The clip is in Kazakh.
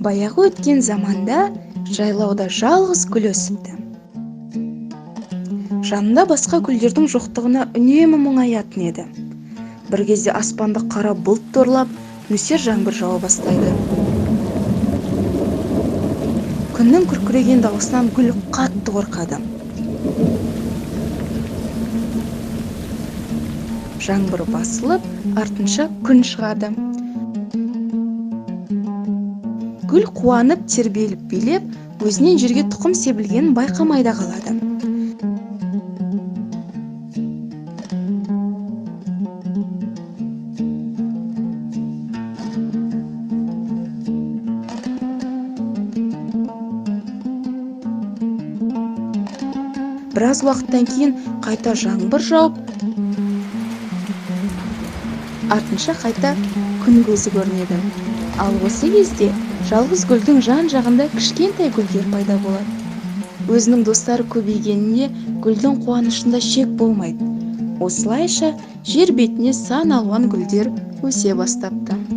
Баяғы өткен заманда жайлауда жалғыз гүл өсіпті. Жанында басқа гүлдердің жоқтығына үнемі мұңаятын еді. Бір кезде аспанды қара бұлт торлап, нөсер жаңбыр жауа бастайды. Күннің күркіреген дауысынан гүл қатты қорқады. Жаңбыр басылып, артынша күн шығады. Гүл қуанып, тербеліп билеп, өзінен жерге тұқым себілгенін байқамай да қалады. Біраз уақыттан кейін қайта жаңбыр жауып, артынша қайта күн көзі көрінеді. Ал осы кезде жалғыз гүлдің жан-жағында кішкентай гүлдер пайда болады. Өзінің достары көбейгеніне гүлдің қуанышында шек болмайды. Осылайша жер бетіне сан алуан гүлдер өсе бастапты.